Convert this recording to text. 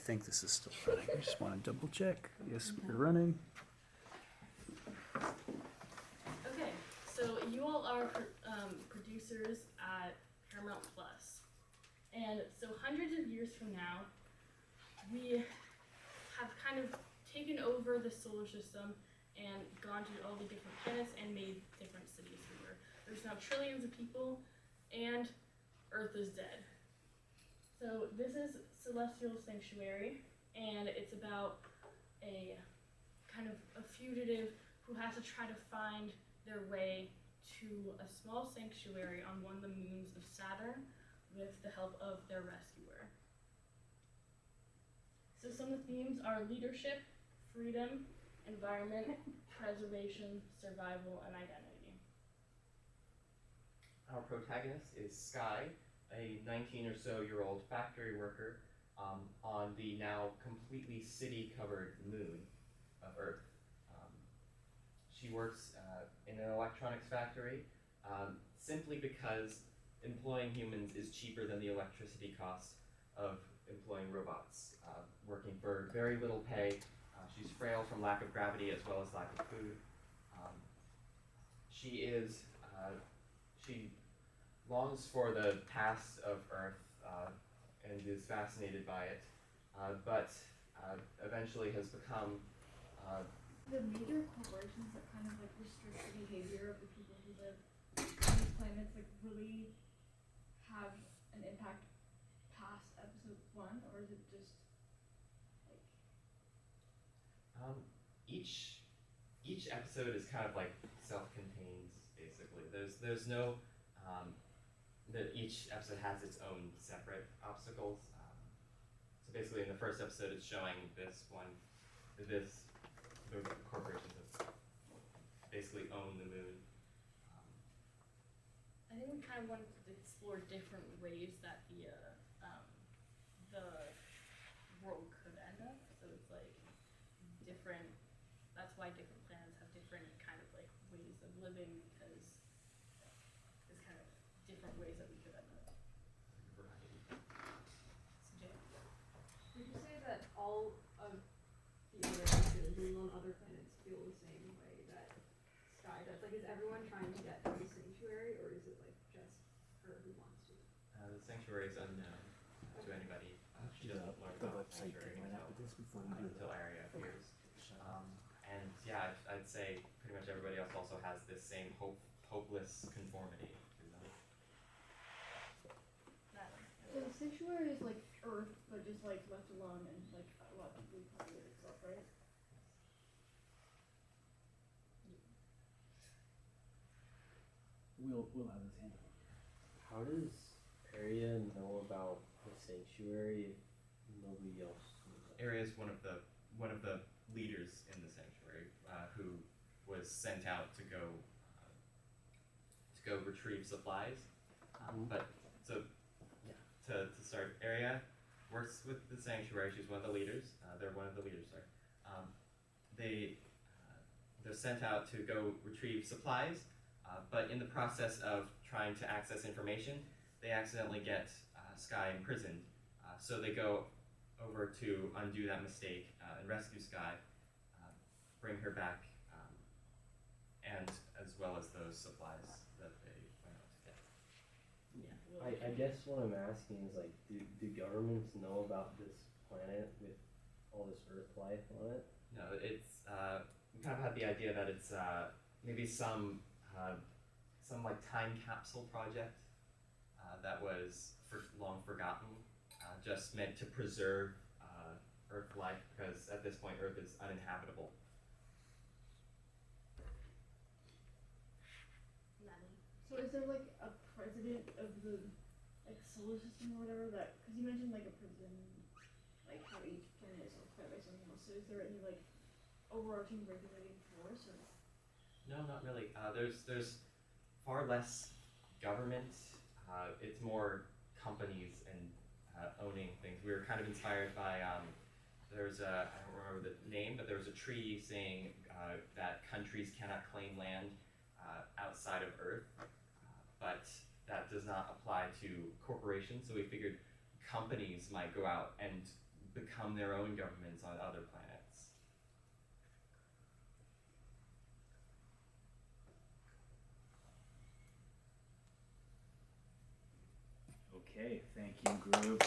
think this is still running. I just want to double check. Yes, we're running. Okay, so you all are producers at Paramount Plus, and so hundreds of years from now, we have kind of taken over the solar system and gone to all the different planets and made different cities here. There's now trillions of people, and Earth is dead. So this is Celestial Sanctuary, and it's about a kind of a fugitive who has to try to find their way to a small sanctuary on one of the moons of Saturn with the help of their rescuer. So some of the themes are leadership, freedom, environment, preservation, survival, and identity. Our protagonist is Sky, a 19 or so year old factory worker on the now completely city-covered moon of Earth. She works in an electronics factory simply because employing humans is cheaper than the electricity cost of employing robots, working for very little pay. She's frail from lack of gravity as well as lack of food. She longs for the past of Earth and is fascinated by it, but eventually has become the major corporations that kind of like restrict the behavior of the people who live on these planets like really have an impact past episode 1, or is it just like each episode is kind of like self-contained, basically. There's no that each episode has its own separate obstacles. So basically, in the first episode, it's showing the corporations that basically own the moon. I think we kind of wanted to explore different ways that the world could end up. So it's like different. That's why different planets have different kind of like ways of living, because there's kind of different ways that we could end up. So Jay? Would you say that all of the other races on other planets feel the same way that Sky does? Like, is everyone trying to get to the sanctuary, or is it like just her who wants to? The sanctuary is unknown to anybody. She doesn't learn about the sanctuary until Arya appears. And yeah, I'd say pretty much everybody else also has this same hopeless conformity to them. so the sanctuary is like Earth but just like left alone and like a lot of people populate itself, right? We'll have this handled. How does Arya know about the sanctuary if nobody else knows? Arya is one of the leaders in the sanctuary who was sent out to go retrieve supplies. But so yeah, to start, Arya works with the sanctuary. She's one of the leaders. They're one of the leaders. Sorry. They're sent out to go retrieve supplies. But in the process of trying to access information, they accidentally get Sky imprisoned. So they go over to undo that mistake and rescue Sky, bring her back, and as well as those supplies that they went out to get. Yeah. I guess what I'm asking is like, do governments know about this planet with all this Earth life on it? No, it's we kind of had the idea that it's maybe some like time capsule project that was long forgotten, just meant to preserve Earth life, because at this point Earth is uninhabitable. So is there like a president of the like solar system or whatever that, because you mentioned like a president, like how each planet is occupied by something else, so is there any like overarching regulating force or? No, not really. There's far less government. It's more companies and owning things. We were kind of inspired by there's I don't remember the name, but there was a treaty saying that countries cannot claim land outside of Earth, but that does not apply to corporations. So we figured companies might go out and become their own governments on other planets. Okay, thank you, group.